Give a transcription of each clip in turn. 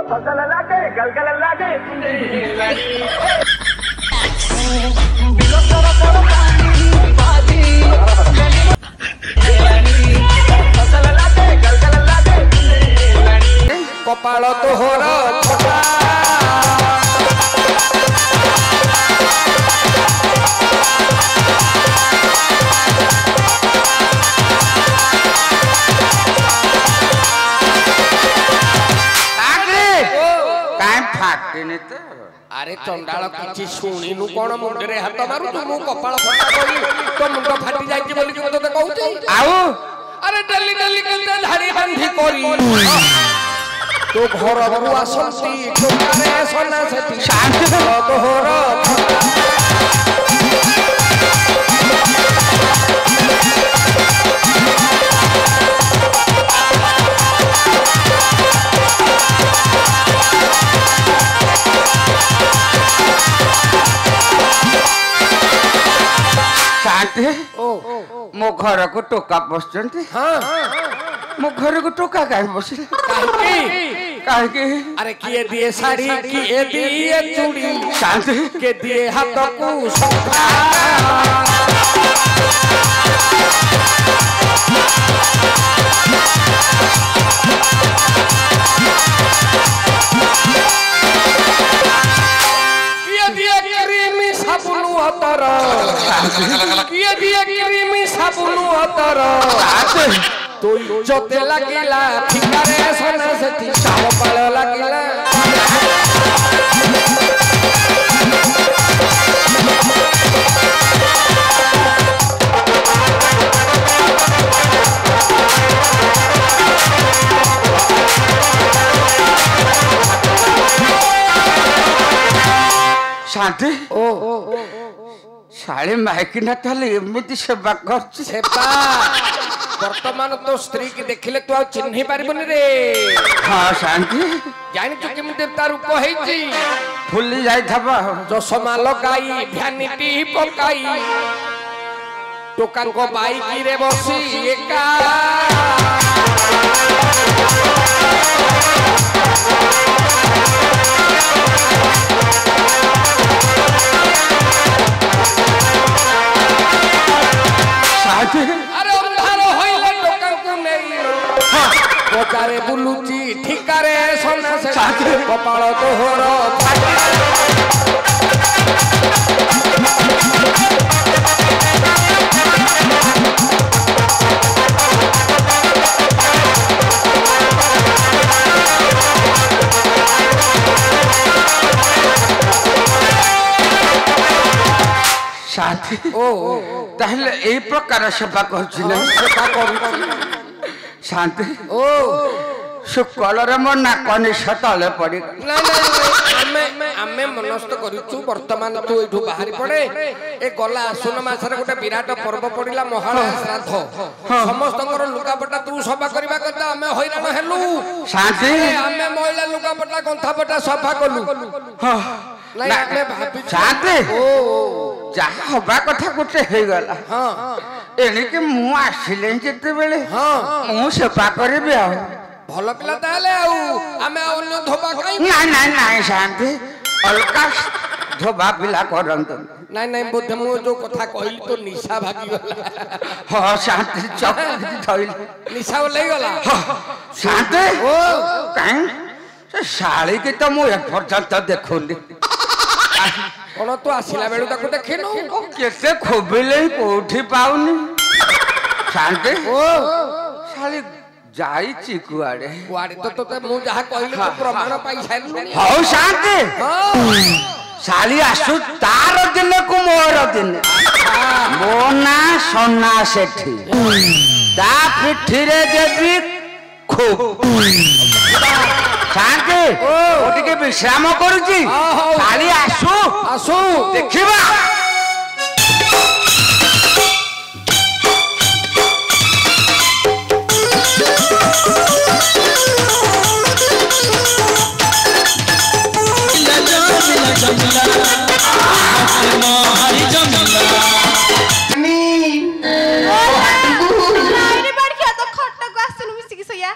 फसल लागे गलगल लागे फसल लागे गलगल लागे कपाल तोहर फटा अरे चंडाल किसी शुणिनु कौन मुंडे हाथ मारू तू कपाल फटा करी तो मुंड फाटी जाई बोली तोते कहूची आउ अरे डेली डेली केते धाड़ी बांधी करी तो घर को आसंती टोकारे सोना सेती शांति तोहर मो घर को टोका बसचंत मो घर को टोका काहे बसले काहे अरे किए दिए साड़ी किए दिए चूड़ी शांत के दिए हाथ को सोखा किए दिए क्रीमी साबुन अतर किए दिए क्रीमी साबुन अतर तो इज्जत लागिला ठिकारे सोना सेती साव पाल लागिला शांति शाले माइकिना ताले एमिति सेवा करछ सेवा वर्तमान तो स्त्री की देखिले तू आ चिन्हि पारिबनी रे हां शांति जानि तू केमिते तार रूप हेछि फुली जाई थबा चश्मा लगाई भ्यानिटी पकाई टोकान को बाइक रे बसी एका अरे अंधार होइले टोकान को नहीं कोचारे बुलुची ठिकारे सोना से कपाल तोहर साथी ताहले ए प्रकार सेवा करछि ना सेवा करू शांति सुकलरे मो नाकनि सतले पड़ी ना आमे मनस्थ करिछु वर्तमान तू एठू बाहरी पड़े ए गला आसुन मासरे गोटे विराट पर्व पड़िला महालय श्राद्ध समस्तकर लुगापटा तू सफा करबा कता आमे हैरान हेलु शांति आमे महिला लुगापटा गंथापटा सफा कलु नहीं आमे भाबी शांति जा हबा कथा गोटे हे गला एनिके मु आसिले जेते बेले मु सेवा करबी आ भल पिला ताले आमे अन्य धोबा काई ना शांति अलका धोबा पिला करंत नहीं बोधे मु जो कथा कहली तो निशा भागी गला हां शांति चक थइल निशा लई गला शांति काई से साली के तो मु एक पर्यंत देखुनी कोन तू आसिला बेलु ताको देखिनु केते खोबिले कोठी पाउनी शांति साली जाईची कुआडे कुआडे तो तोते मु जहा कहली तो प्रमाण पाई साइलु हौ शांति साली आसु तार दिन को मोर दिन मो ना सोना सेठी ता पिठी रे देवी खो शांति ओटिके विश्राम करूची साली आसु देखिबा तो खट्टा को आसन मिसिकी सया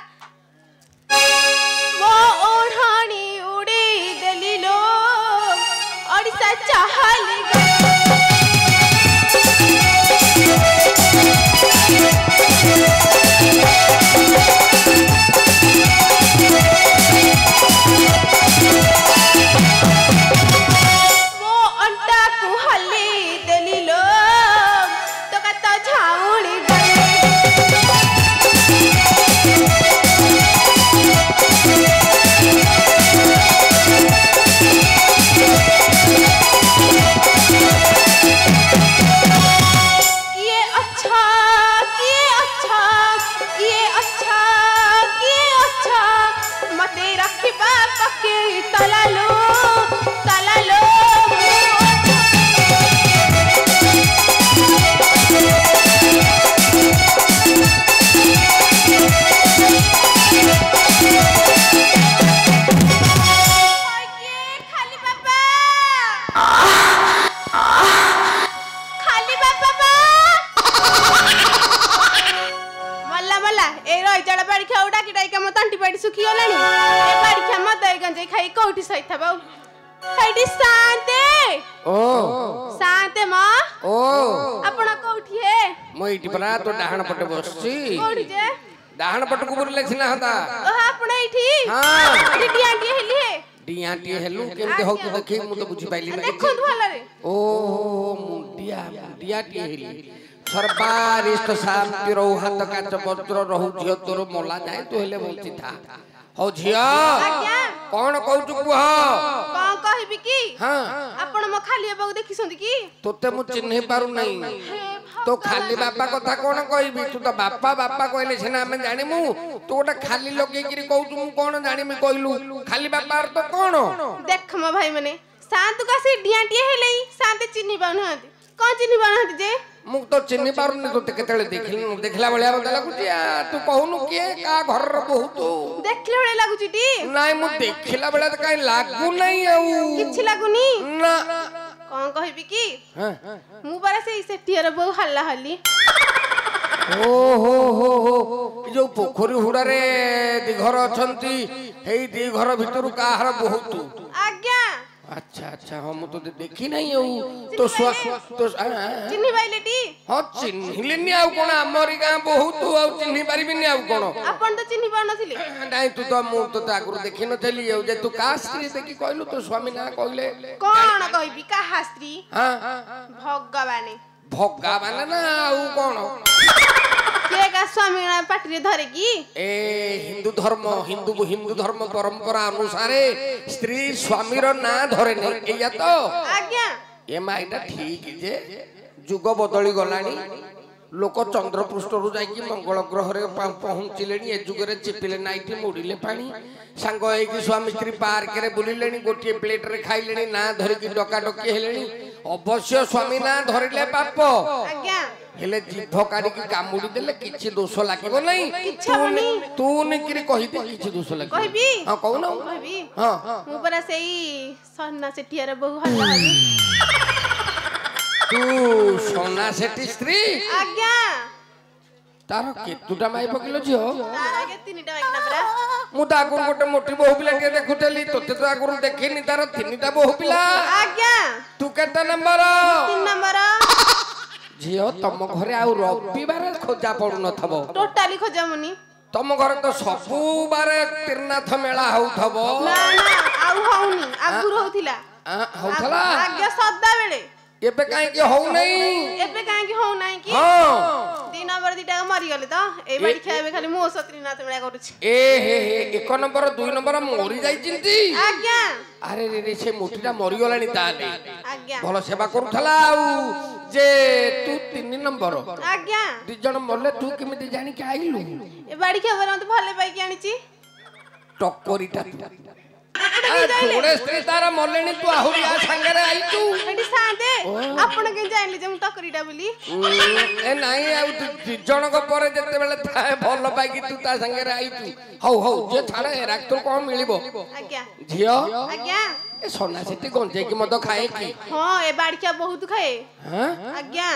वो ओढ़ानी ଯିବା ପକେଇ ତଲାଲୋ ତଲାଲୋ सुखी गलानी ए बाड़ी क्षमा दई गंजे खाई कोठी सहित बाऊ हेडी शांते ओ शांते मां ओ आपण कोठी हे मो इटी परा तो डाहण पटे बसची कोठी जे डाहण पटकू बुरले छिना हता ओ आपण इठी हां डिडी आंटी हेली हे डियाटी हेलु केमते हो तू देखि मु तो बुझी पाइली ना देखो भला रे ओ मुंडिया डियाटी हेली सर्वारिष्ट शांति रहो हाथ काच वज्र रहू झियो तोर मोला जाए तो हेले बोलची था हो झियो आज्ञा कौन कहू कुह कौन कहबी की हां आपण म खाली बाबू देखिसंती की तोते मु चिन्ह पारु नहीं तो खाली बापा कथा कौन कहबी तू तो बापा बापा कहले छना हम जानि मु तू गोटा खाली लगे गिरी कहू तू कौन जानि मी कहलु खाली बापा तो कौन देख म भाई माने शांत का से डियाटी हेले शांत चिन्ह बानु हती कौन चिन्ह बानु हती जे मु तो चिन्ह पारुनी तो केतले देखला बलिया बता लागुची तू कहूनु के का घर र बहुत देखले बळे लागुची टी नाइ मु देखला बळे त काई लागु नहीं आउ किछि लागुनी ना कौन कहबी की हां मु बारा से सेठियर बहु हल्ला हल्ली ओ हो जो पोखरी हुडा रे दी घर अछंती हेई दी घर भितरु काहर बहुत आज्ञा अच्छा अच्छा हम तो देखी नहीं हो तो तो चिन्ह बाइलेटी हां चिन्हलेनी आउ कोन हमरी गां बहुत आउ चिन्ह पारिबिनी आउ कोन अपन तो चिन्ह पाउ नथिले नहीं तू तो मु तो आगुर देखि नथली जे तू का स्त्री देखि कहलु तो स्वामी ना कहले कोन कहबी काहा स्त्री हां भगवाने भगवान ना आउ कोन के का स्वामी ना पाटी रे धरे की ए हिंदू धर्म परंपरा अनुसार स्त्री स्वामी रो ना धरे नहीं एया तो आज्ञा ए माइटा ठीक जे जुग बदली गलानी लोक चंद्र पृष्ठ रु जाई मंगल ग्रह रे पहुंचलेनी ए जुग रे चिपिले नाइटी मुड़िले पानी सांग एकी स्वामी स्त्री पार्क रे बुलिलेनी गोटे प्लेट रे खाइलेनी ना धरि की डका डकी हेलेनी अवश्य स्वामी ना धरिले पाप आज्ञा हेले जीभ काडी की कामुडी देले किछि दोष लागिबो नहीं किछि हबनी तू निकरी कहि दे किछि दोष लागिबो कहबी हां कहू ना कहबी हां मु परा सेई सन्ना सेठियर बहु हल्ला हल्ली तू सोना सेठी स्त्री आज्ञा तार केतुटा माई पकिलो जियो तारा के तीनटा बाइकना परा मु ता आगुर गोटे मोटी बहु पिला के देखुतली तोते तो आगुर देखिनी तार तीनटा बहु पिला आज्ञा तू केता नंबर 3 नंबर जियो तम घरे आ रविवार खोजा पडु नथबो टोटाली खोजामुनी तम घरे तो सबु बारे तीर्नाथ मेला होथबो ना ना आउ होउनी आगुर होथिला होथला आज्ञा सदा बेले एबे काहे के हो नहीं एबे काहे के हो नाही की हां 3 नंबर दिटा मरि गले त ए बाड़ी खाइबे खाली मो सत्रीनाथ मेला करूछि ए हे हे 1 नंबर 2 नंबर मोरी जाई चिंती आज्ञा अरे रे रे से मोटीटा मरि गलानी ताले आज्ञा भलो सेवा करूथला आउ जे तू 3 नंबर आज्ञा दी जण मरले तू केमिति जानि के आइलु ए बाड़ी खाइबे मते भले पाई के आनिछि टक्करीटा थोड़े स्त्री तारा मरलेनी तू आहुरी आ संगरे आई तू एडी साथे आपण के जाइले जे मु टकरीटा बोली ए नाही आउ तू जण को परे जते बेले थाए भलो पाई कि तू ता संगरे आई तू हौ हौ जे छाड़े राख तो कोन मिलिबो आज्ञा झियो आज्ञा ए सोना सेठी गंजे की मद खाए की हां ए बाड़ी के बहुत खाए हां आज्ञा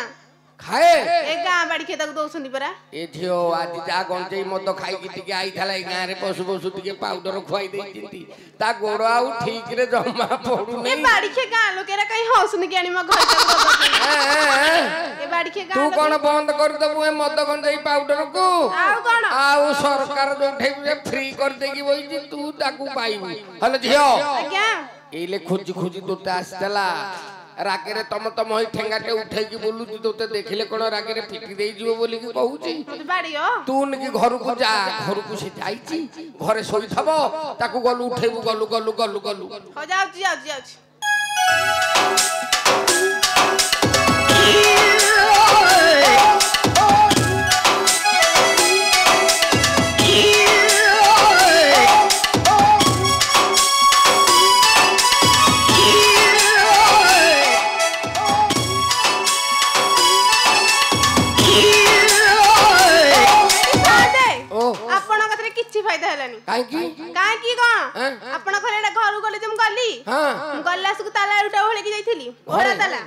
खाए ए गा बाड़ी के तक दोसनी परा ए झियो आज जा गंजे मद खाई की टिके आई थाला ए गां रे पशु पशु टिके पाउडर खुआई देई चिंती ता गोड़ आउ ठीक रे जमा पडू ए नहीं बाड़ी के गा लोकेरा कहीं हौसनी के आनी म घर तक ए बाड़ी के गा तू कोन बंद कर दबु ए मद गंजे पाउडर को आउ कोन आउ सरकार जो ठे फ्री कर देगी वही तू ताकू पाइबू हलो झियो आज्ञा एले खोजी खोजी तोते आसतला रागे रे तम तम होई ठेंगाटे उठै की बोलु तू तोते देखिले कोन रागे रे फिटी देई जीवो बोली की कहूची बाड़ी हो तू न की घर को जा घर को से जाईची घरे सोई थबो ताकू गलु उठैबू गलु गलु गलु गलु हो जाऊ काई की कौन आपण घरे घर गले जम गली हां गल्ला सुक ताला उठा होले की जाईथली घोड़ा ताला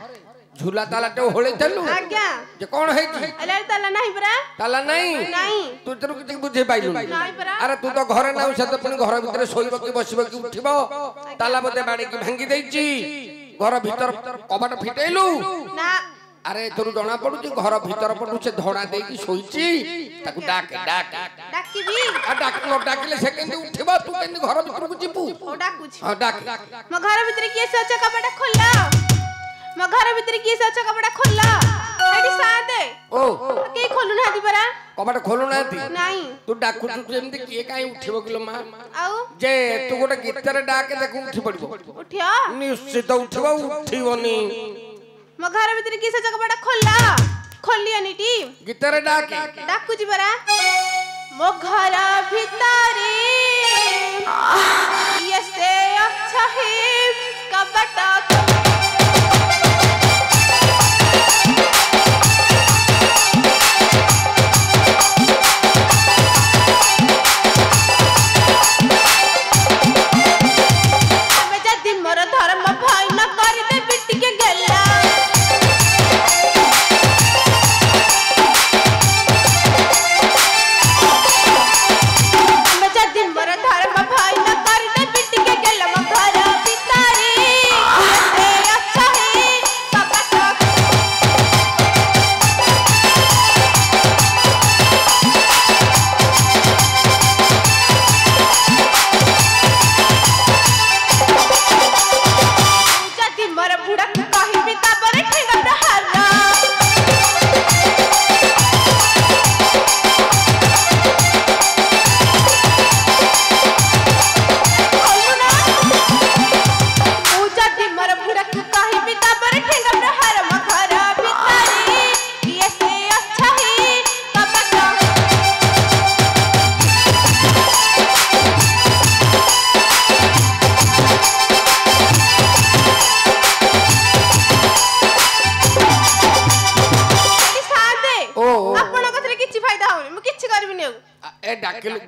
झूला ताला टे होले चलू आज्ञा जे कोन है की अरे ताला नहीं परा ताला नहीं तू तेरे किछ बुझे पाइलु नहीं परा अरे तू तो घरे ना से तो पुनी घर भीतर सोइबो की बसिबो की उठिबो ताला बते बाड़ी की भांगी देइची घर भीतर कबाट फिटेलु ना अरे तोर जणा पडुची घर भीतर पडु से धोडा देई की सोइची ताकू डाक डाकिबी आ डाक न डाकले से केंदी उठिबो तू केंदी घर भीतर को जिपु ओ डाकुछ हां डाक म घर भीतर की से अच्छा कपड़ा खोला म घर भीतर की से अच्छा कपड़ा खोला एडी सादे ओ के खोलु ना दी परा कबाट खोलु ना दी नहीं तू डाकू तू जेमती के काई उठिबो किलो मा आउ जे तू गोटे गीतर डाके देखू उठी पड़िबो उठियो निश्चित उठिबो उठिबोनी म घर भीतर की से अच्छा कपड़ा खोला खोलिया नीटी गीतर डाके डाकू जी परा मो घर भीतर ये से अच्छा है कपड़ा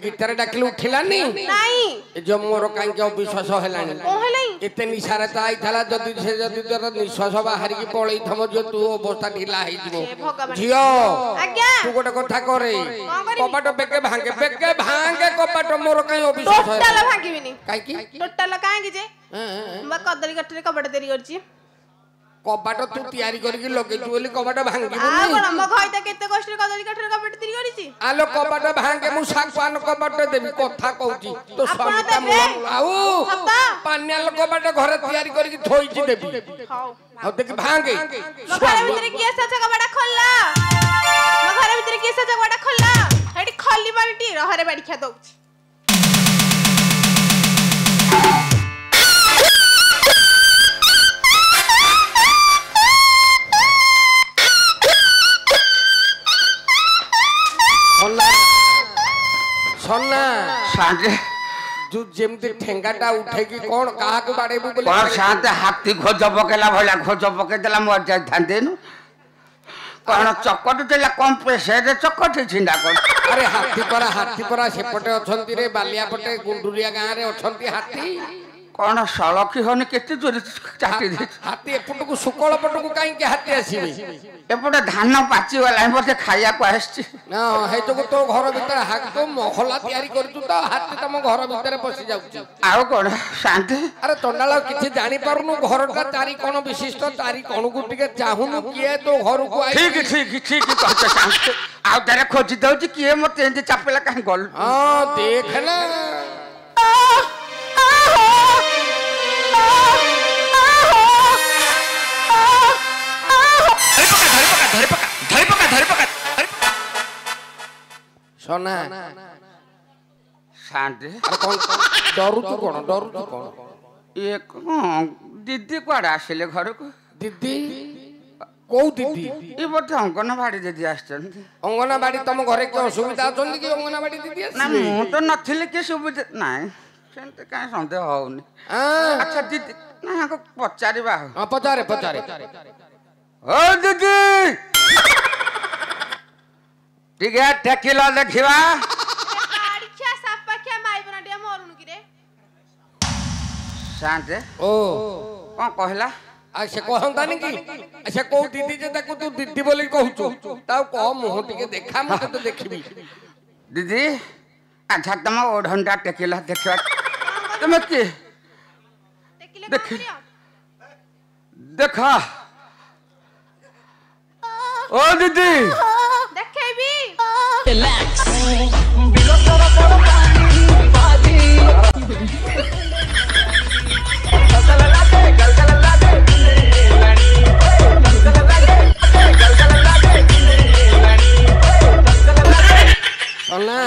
गीतर डाकिल उठिलानी नहीं जो मोर काई के विश्वास हेलानी एते निसारे त आइथला जदी से जदी तोर निश्वास बाहर की पळई थम जो तू अवस्था ढिला हे जिवो झियो आज्ञा तू गोटे कथा करे कपाट बेके भांगे कपाट मोर काई अविश्वास टोटल भांगीबिनी काई की टोटल काई की जे म कदली गठरे कपाट देरी करची कबाट तू तयारी करके लगेछु बोली कबाट भांगी आ कोन म घइता केते कष्ट कदली गठरे कपाट देरी करिची आलो कबाट भांगे मु सागवान कबाट देबी कथा कहूची तो स्वामीता आउ पान्याल कबाट घर तयारी करके थोइची देबी हाउ देखि भांगे म घर भीतर की सचा कबाट खोलला म घर भीतर की सचा कबाट खोलला हेडी खली बाल्टी रहरे बाडी खा दउची सोना सांजे जो जेमते ठेंगाटा उठे की कोन काहा को बाड़ेबू बोले कोन शांते हाथी खोज पकेला भला खोज पके देला मर जाय थांदेनु कोन चकट देला कम प्रेशर चकट छिंडा कर अरे हाथी परा सेपटे अछंती रे बालिया पटे गुंडुरिया गां रे अछंती हाथी कोन सळखी होनी केते जोर चाटी दे हाथी एपट को सुकळ पट को काई के हाथी आसीबे एपटे धान पाची वाला बते खाया को आछी ना हे तो तो घर भीतर हाक तो महला तयारी करतु तो हाथी तम घर भीतर पसी जाउची आउ कोन शांति अरे तंडाला किछि जानि पारुनु घर का तारी कोन विशिष्ट तारी कोन को टिके चाहुनु किए तो घर को आई ठीक कहते शांति आउ तारे खोजी दउची किए मते एंते चापेला काहे गल हां देख ना सोना शांति अरे कौन डरू तू कौन एक दीदी कुआडे आसिले घर को दीदी कौ दीदी ए बते अंगनवाड़ी दीदी आछन अंगनवाड़ी तुम घरे के असुविधा अछन कि अंगनवाड़ी दीदी आसी ना मु तो नथिले के सुविधा नाही सेंते काहे संदेह होउनी अच्छा दीदी ना को पचारिबा हां पचारे ओ दीदी ठीक है टेकिला देखिवा गाड़ी क्या सापा क्या माई बना शांत ओ कौन कहला से कहतानी कि अच्छा को दीदी जे ताको तू दीदी बोली कहू ताऊ कह मुह टिके देखा मते तो देखबी दीदी अच्छा तुम ओढ़ंडा टेकिला देखा तुम के ଦେଖିଲେ ଦେଖ। କଣ କରିବ? देखा ओ दीदी ଦେଖେଇବି सोना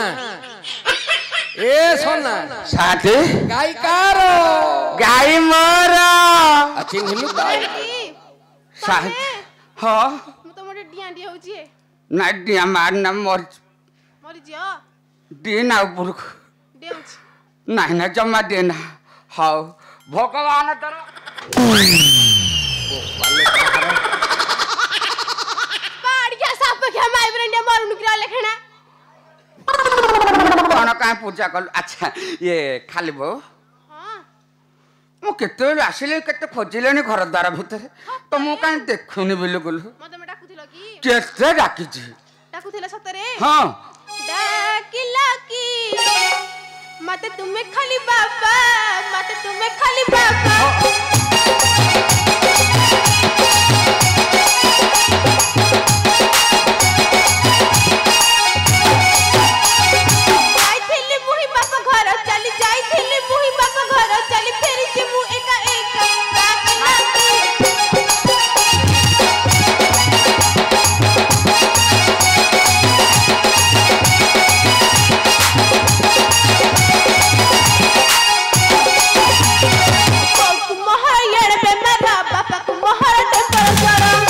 ए सोना साथी गाय कार गाई मोर चिन्हिलु तो କି? साथ हाँ ମୁଁ ତ ମୋଟେ ଡିଆଁ ଡିଆଁ ହଉଛି ना डिया मारना मोर ମରିଯିଅ दिन ऊपर ଡିଆଁଉଛି नहीं ना जमा देना हाँ भगवान तर ପାଡ଼ିଆ ସାପ ଖିଆ ମାଇବରେ ଡିଆଁ ମରୁନୁ କିରା ଲେଖଣା कौन कहाँ पूजा कल अच्छा ये खाली बो ହଁ ମୁଁ କେତେବେଳେ ଆସିଲି କେତେ ଖୋଜିଲେଣି ଘର ଦ୍ୱାର ଭିତରେ ତ ମୁଁ କାହିଁ ଦେଖୁନି ବିଲକୁଲ ମତେ ମେ ଡାକୁଥିଲ କି କେତେ ଡାକିଛି ଡାକୁଥିଲ ସତରେ ହଁ ଡାକିଲା କି ମତେ ତୁମେ ଖାଲି ବାବା ମତେ ତୁମେ ଖାଲି ବାବା ଯାଇଥିଲି ମୁହିଁ ବାପା ଘର ଚାଲି ଯାଇଥିଲି ମୁହିଁ ବାପା ଘର ଚାଲି ଫେରିଛି ମୁଁ ଏକା ଏକା ଡାକିଲା କି Pouco morra e era bem melhor, papa com morra de coração.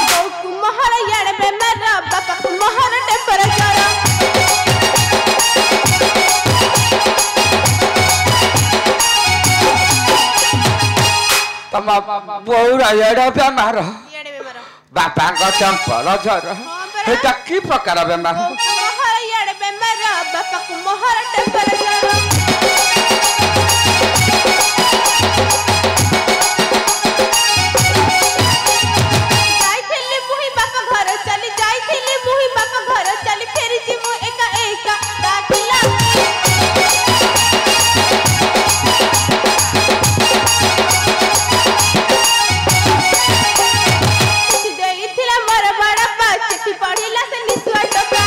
Pouco morra e era bem melhor, papa com morra de coração. ତମ ବୋଉର ଏଡ ବେମାର Iade bemara. ବାପାଙ୍କ ଚମ୍ପଲ ଝର ଏଇଟା କି ପ୍ରକାର ବେମାର Pouco morra e era bem melhor, papa com morra de coração. ଯାଇଥିଲି ମୁହିଁ ବାପା ଘର ଚାଲି ଯାଇଥିଲି ମୁହିଁ ବାପା ଘର ଚାଲି ଫେରିଛି ମୁଁ ଏକା ଏକା ଡାକିଲା ଚିଠି ଦେଇଥିଲା ମୋର ବଡ଼ ପା ଚିଠି ପଢିଲା ସେ ନିଶୁଆ ଟୋକା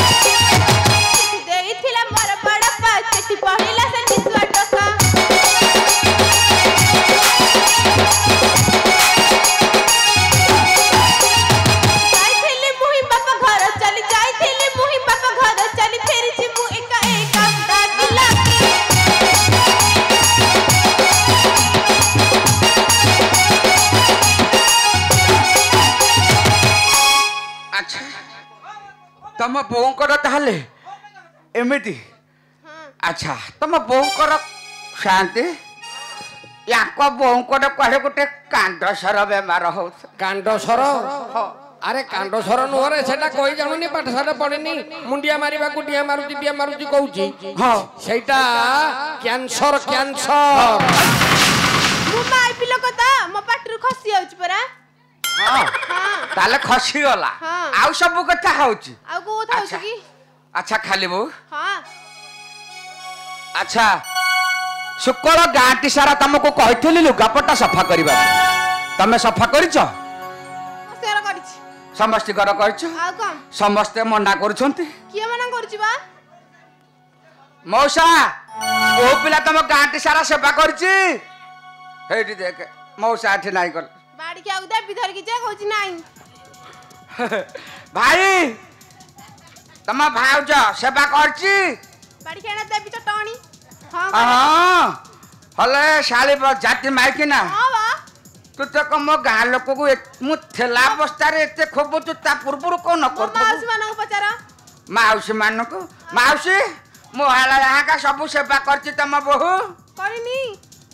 ଚିଠି ଦେଇଥିଲା ମୋର ବଡ଼ ପା ଚିଠି ପଢିଲା ସେ ନିଶୁଆ ଟୋକା ଯାଇଥିଲି ମୁହିଁ ବାପା ଘର ଚାଲି ଯାଇଥିଲି ମୁହିଁ ବାପା ଘର ଚାଲି ଫେରିଛି ମୁଁ ଏକା ଏକା ଡାକିଲା ଆଚ୍ଛା ତମ ବୋଉଙ୍କର ତାହେଲେ ଏମିତି ଆଚ୍ଛା ତମ ବୋଉଙ୍କର ଶାନ୍ତି ୟାଙ୍କ ବୋଉଙ୍କର କୁଆଡେ ଗୋଟେ କାଣ୍ଡସର ବେମାର ହଉଛି କାଣ୍ଡସର ଆରେ କାଣ୍ଡସର ନୁହଁରେ ସେଟା କହି ଜାଣୁନି ପାଠଶାଠ ପଢିନି ମୁଣ୍ଡିଆ ମାରିବାକୁ ଡିଆ ମାରୁଛି କହୁଛି ହଁ ସେଇଟା କ୍ୟାନ୍ସର କ୍ୟାନ୍ସର ମୁଁ ମାଇ ପିଲ କଥା ମୋ ପାଟିରୁ ଖସି ଯାଉଛି ପରା ହଁ ହଁ ତାହେଲେ ଖସିଗଲା ହଁ। ଆଉ ସବୁ କଥା ହଉଛି ଆଉ କୋଉ କଥା ହଉଛି ଆଚ୍ଛା କି ଆଚ୍ଛା ଖାଲି ବୋଉ ହଁ ଆଚ୍ଛା ଶୁକ୍ଳ ଗାଁଟି ସାରା ତମକୁ କହିଥିଲି ଲୁଗାପଟା ସଫା କରିବା ତମେ ସଫା କରିଛ ସେରା କରିଛି ସମସ୍ତେ ଘର କରିଛ ଆଉ କଣ ସମସ୍ତେ ମନା କରୁଛନ୍ତି କିଏ ମନା କରୁଛି ବା ମଉସା କୋଉ ପିଲା ତମ ଗାଁଟି ସାରା ସେବା କରିଛି ହେଇଠି ଦେଖ ମଉସା ଏଠି ନାଇଁ ଗଲେ ବାଡ଼ିକି ଆଉ ଦେବି ଧରିକି ଯା କହୁଛି ନାଇଁ ଭାଇ ତମ ଭାଉଜ ସେବା କରିଛି ବାଡ଼ିକି ଆଣ ଦେବି ଚଟଣି ହଁ ହଁ ହଲେ ଶାଳି ଜାତି ମାଇକି ନା ହଁ ବା ତୁ ତ ମୋ ଗାଁ ଲୋକକୁ ମୁଁ ଥେଲା ଅବସ୍ଥାରେ ଏତେ ଖୋବୁଛୁ ତା ପୂର୍ବରୁ କଣ ମୋ କରୁଛୁ ମାଉସୀ ମାନଙ୍କୁ ପଚାର ମାଉସୀ ମାନଙ୍କୁ ମାଉସୀ ମୁଁ ହେଲା ସବୁ ସେବା କରିଛି ତମ ବୋହୁ କରିନି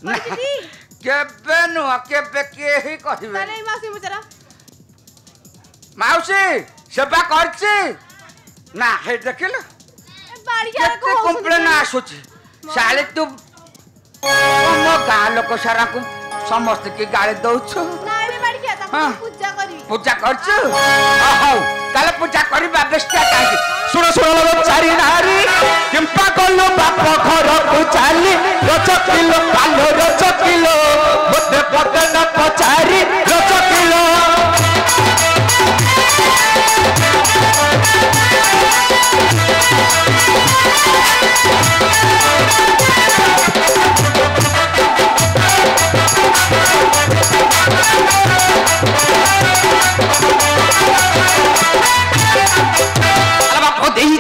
କରିଛି କି केबे नुह केबे के ही कहबे তাহলে এই মাসি মুজরা माउसी सेवा करछि ना हे देखिल বাড়ি আর केते कंप्लेन आसुछि साले तू मो गाँ लोक सारा को समस्त के गाली दउछु না আমি বাড়ি কে তা হ্যাঁ। পূজা করিবি पूजा करछु हौ ताले पूजा करिबा बेस्टा काहे सुन सुन लो चारी नारी किंपा कलो बाप घर को चाली रच किलो पालो रच किलो मते पते न पचारी रच किलो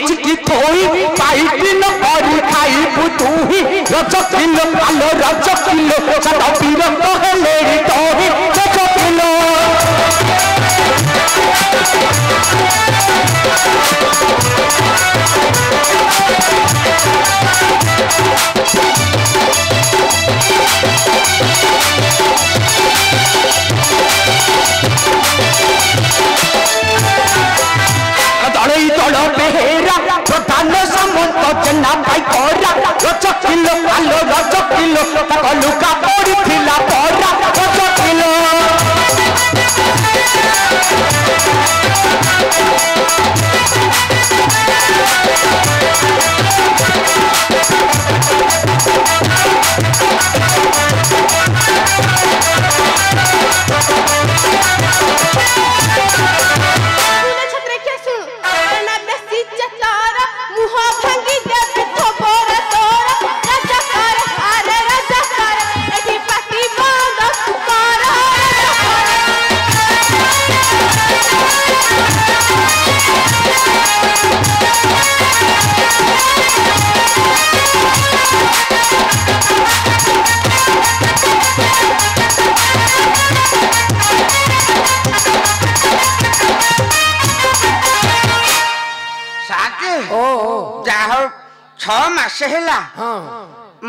चिकी थोई पाई दिन करी खाई बुतुही रच किलो पालो रच किलो सदा पीर कहले तोही रच किलो दड़ई दड़ बेहेरा प्रधान सामंत चेन्ना भाई कोरा रच किलो आलो रच किलो लुका पड़ी थिला परा रच किलो শুনে ছত্রে কে শুন না বেশি চতরা মুহ ভাঙ্গি দেবে থবর তোর রাজা কর আরে রাজা কর এটি পাটি বন্ধ কর साके ओ जाहो 6 मास हैला हां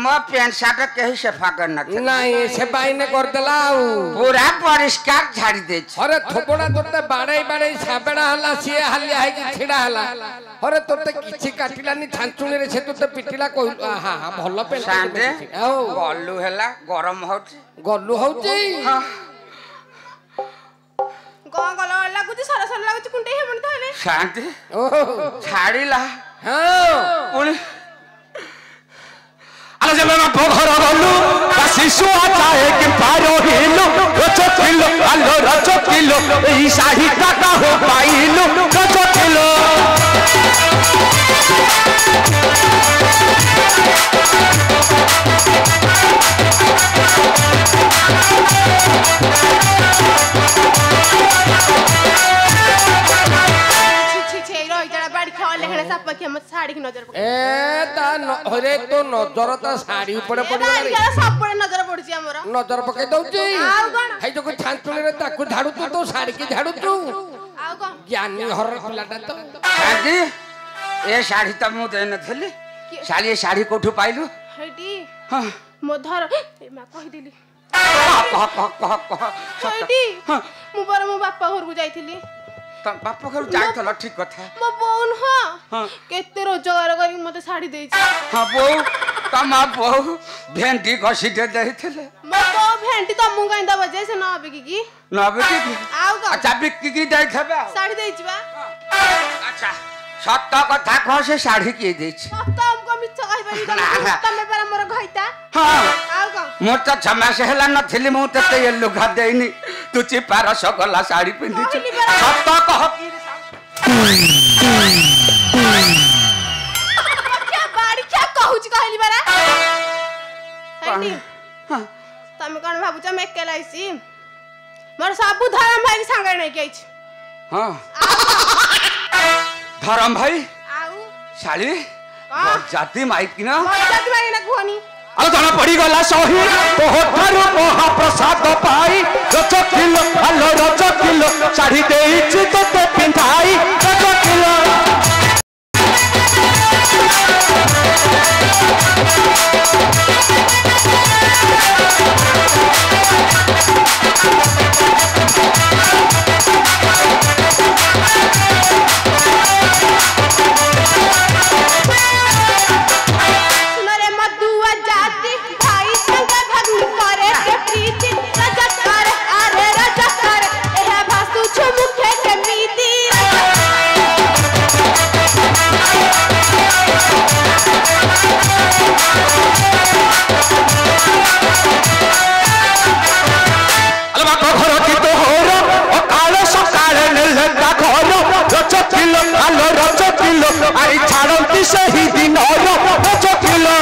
मो पेंट शर्ट कहीं सफा करना था नहीं से बाई ने कर देला पूरा परिष्कार झाड़ी दे अरे थोपड़ा तोते बाड़े बाड़े साबेड़ा हला सिए हालिया है कि छिड़ा हला अरे तोते किछि काटिलानी थांचुनी रे से तोते पिटिला कहि हां हां भलो पेंट सांदे ओ गल्लू हैला गरम होची गल्लू होउची हां গঙ্গল লাগুছি সারা সারা লাগুছি কোনটাই হেমন তাহলে सांदे ओ ছাড়িলা हां पुणी अरे जब मैं घर गलु शिशु आए कि पारो हिलु रच किलो आलो रच किलो ई साही टाका हो पाइलु रच किलो ছি ছি এই রই যারা বাড়ি খাওয়া লেখা সাপা কি আমার শাড়ি কি নজর পড়ে ए ता हरे तो नजर ता साड़ी ऊपर पड़ বাড়ি गई যারা সব পড়ে নজর পড়ছি আমার नजर पके दउची आउ कौन? हाई जो थांचुनी रे ताकू झाड़ू तो साड़ी की झाड़ू तू আও কো ज्ञानी हर पिलाटा तो सांदे ए साड़ी त मु देन थली साली ए साड़ी कोठु पाइलु হেটি हां মো ধর এ মা কই দিলি कह হেটি মু পরে মো বাপা ঘরକୁ যাইଥିଲି त बाप घर जाइथल ठीक कथा মো বোন हाँ। হ কেতে रोजगार करी मते साड़ी देछि हां बो तमा बो भेंडी घसी दे देथिले मो बो भेंटी त मु गाइंदा बजे से न बिकी की नबे की आउ को अच्छा बिक्की की दे खबे साड़ी देछि बा अच्छा सत्य कथा कह से साड़ी के देछि सब तो हमको मिछ कहि बनी ना, ना। तमे पर हमर घइता हां आउ को मोर त क्षमा से हेला नथिली मु तते ये लुगा देनी तू चिपार सकला साड़ी पिंदी छ कहली बरा। सत्य कह की क्या बाड़ी क्या कहूची कहली बरा हेटी हां तमे कोन भाबुछ मैं अकेला आइसी मोर सबु धर्म भाई संगे नै के आइछ हां धरम भाई आउ साली हाँ। और जाति माइक की ना मजा दिमाग ना कुहनी अरे जना पड़ी गला सही तोहठारु महाप्रसाद पाई रच किलो आलो रच किलो साड़ी देइछि तोते पिंधाई रच किलो କିଲୋ ଆଲୋ ରଜ କିଲୋ ଆଇ ଛାଡ଼ନ୍ତି ସେହି ଦିନର ରଜ କିଲୋ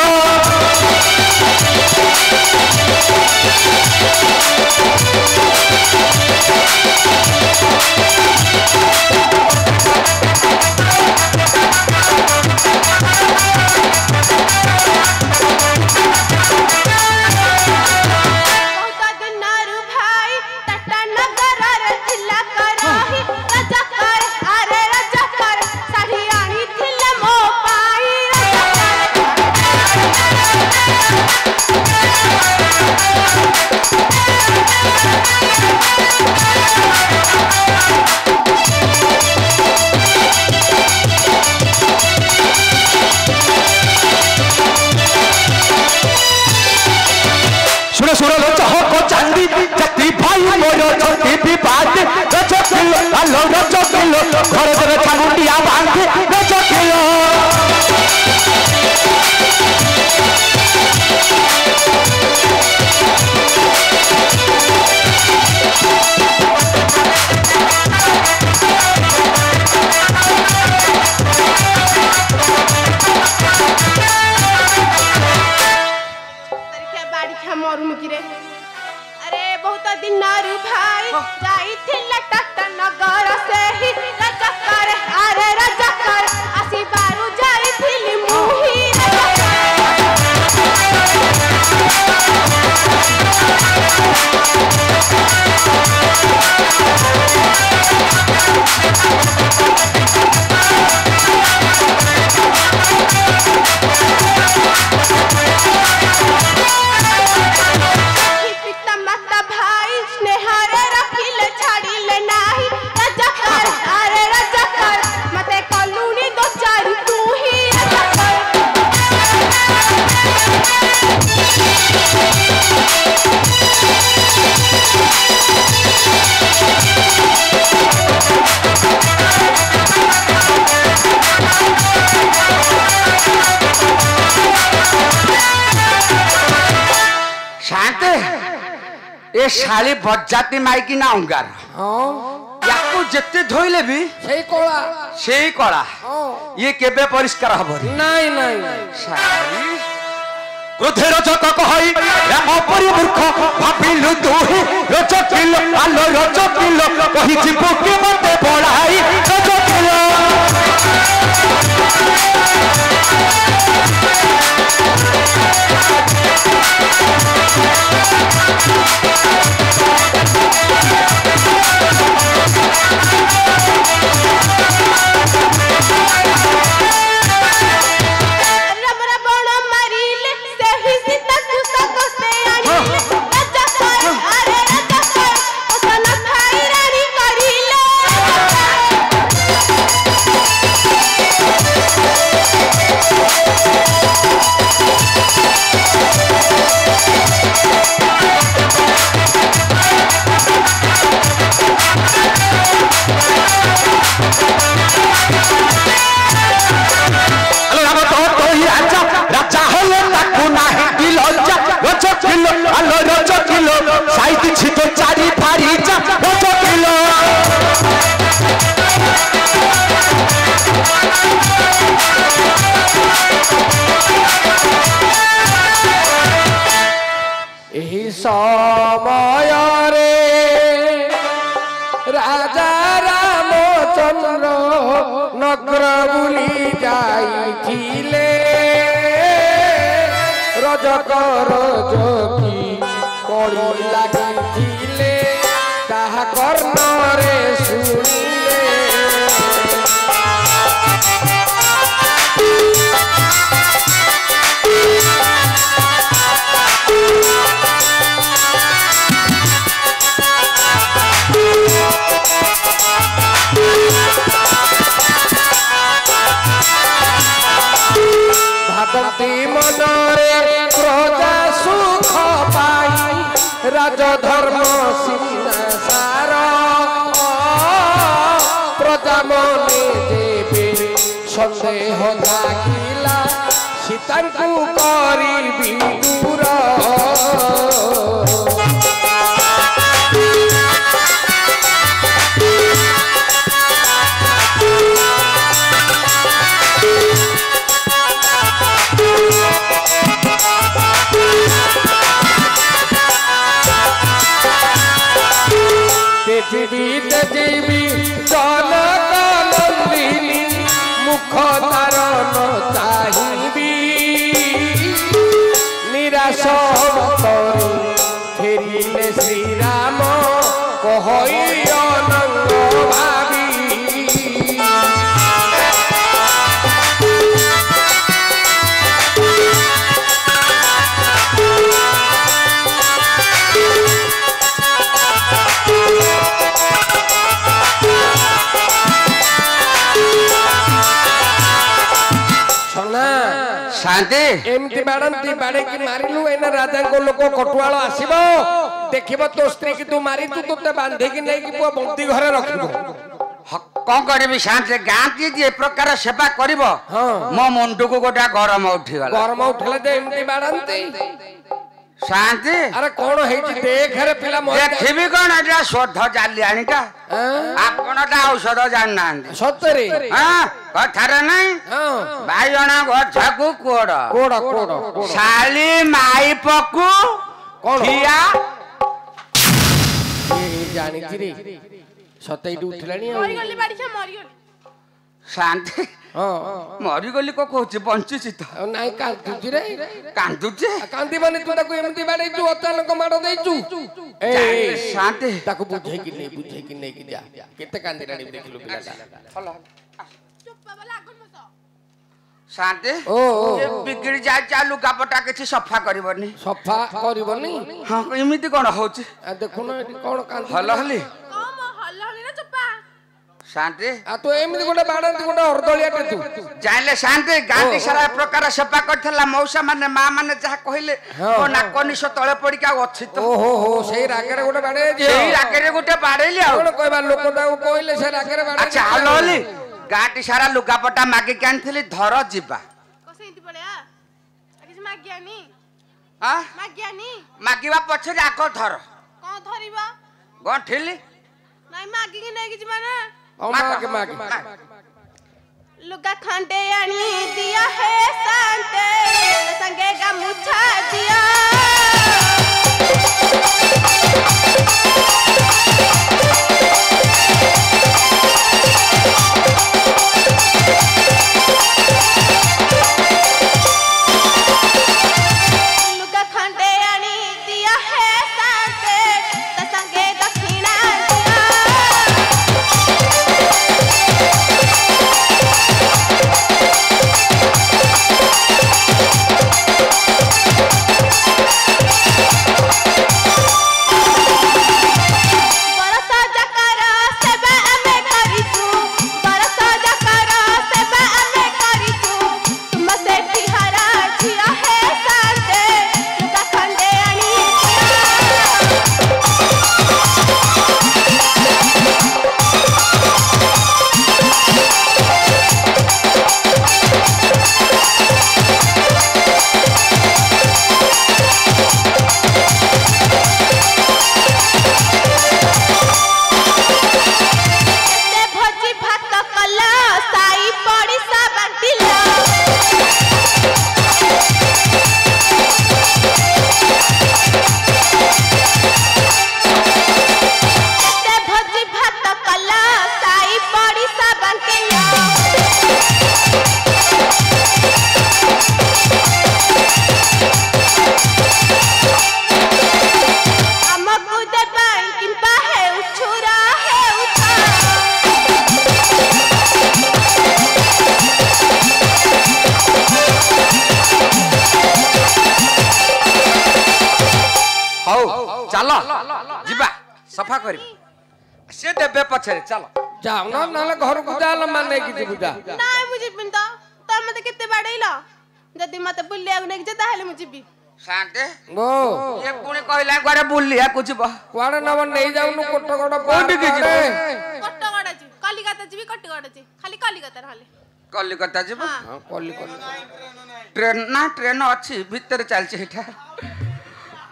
আলো রজ কিলো ঘরে ঘরে ছাগুটিয়া বাঁধে রজ কিলো अरे बहुत दिन भाई जाइथिले टाटा नगर से ही रजकर अरे रजकर आसी बारू जाइथिली मुही ए शाली बज्जाती माइकी ना अंगार याको जेते धोइले भी सेई कला ये केबे परिष्कार हबरी নাই নাই शाली क्रोधे रजक कहई राम परि मूर्ख भाबिलु तुहि रज किलो आलो रज किलो कहि जीवो के मते पढ़ाई रज किलो आलो रज किलो साइड छिटो चारी फारी जा रज किलो एही समय रे राजा रामचंद्र नगर बुली जाइथिले रजकर जोगी कड़ी लागिथिले ताहा कर्णरे शुणिले भाबती मनरे प्रजा सुख पाई राजधर्म सिंहासार प्रजा मने देवे सन्देह लागिला सीतांकु करिबी दूर তেজিবি জনক নন্দিনী মুখ তার ন চাহিবি নিরাশ করি ফেরিলে শ্রীরাম কহই অনঙ্গ ভাবি शांति एमती बाड़ती बाड़े की मारिलु एना राजा को लोक कटुआल आसीबो देखिबो तो स्त्री की तू मारी तू तोते बांधे की नहीं कि पुआ बंदी घरे रखिबो कौन करबी शांति गाँ की जे प्रकार सेवा करिबो मो मुंडू को गोटा गरम उठी गला गरम उठले जे एमती बाड़ती शांति अरे कौन हेची देख रे पिला मोर देखिबी कोन एटा शोध जाली आनीटा आपनटा औषध जान नांदी सतरे हां कथारे नै हां बायणा गछाकू कोड कोड कोड शाली माई पकू कोन खिया ए जानी रे सतई उठलानी मरी गली बाड़ी छा मरी गली शांति हां मरी गली को कहूची बंचुची तो नाई कांदुची रे कांदुची कांदी बने तू ताको एमती बाड़े तू अचानक मार देचू ए शांति ताको बुझे कि नहीं कि जा केते कांदी रानी देखलु पिलाटा चुप बाबा लागन मत शांति ओ ये बिगड़ी जाय चालू कापटा किछि सफा करबनी सफा करबनी हां एमिति कोन होची आ देखो ना एटी कोन कांदी हल हली कम हल्लनी ना चुप्पा शांति आ तो एमिति गोटे बाड़ंती गोटे हरदलियाटे तू जाइले शांति गांधी सारा प्रकार सफा करथला मौसा माने मां माने जहा कहिले को नाकनिस तळे पड़ी का अछि तो ओ हो सेई रागरे गोटे बाड़े जे सेई रागरे गोटे बाड़ेली आ कोन कहबा लोक ताऊ कहले से रागरे बाड़े अच्छा हल हली गांधी सारा लुगापटा मागे कानथली धर जिबा कसे इति पड़या किछ माग्यानी हां माग्यानी मागिबा पछरे आको धर कोन धरिबा गठिली नाही मागी कि नहीं किछ माने मागे लुगा खंडे आनी दिया है शांते संगे गमुछा दिया लुगा खंडे आनी दिया है शांते संगे दक्षिणा दिया चलो जिबा सफा करी से देबे पछरे चलो जाओ ना नाले घर को जाला माने कि बुझा नाही मुझे बिंदा त मते केते बाडैला जदी मते बुलिया नै जे ताहेले मुझे भी शांते गो ये पुणे कहला गरे बुलिया कुछ बा कुआडे नव नै जाउनु कोटगड कोठी की जी कोटगड जी कलिकता जी कोटगड जी खाली कलिकता रहले कलिकता जी हां कलिकता ट्रेन अछि भीतर चलछि हेठा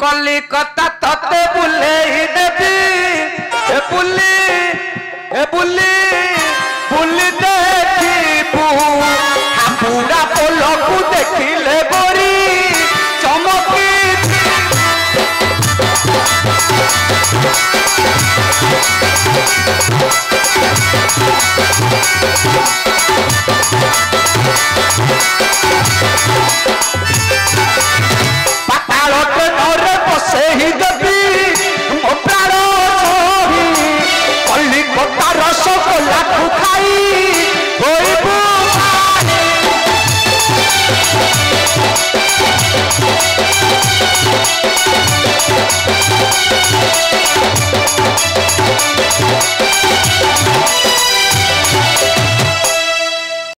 कलिकता तते बुले ही देबी ए बुली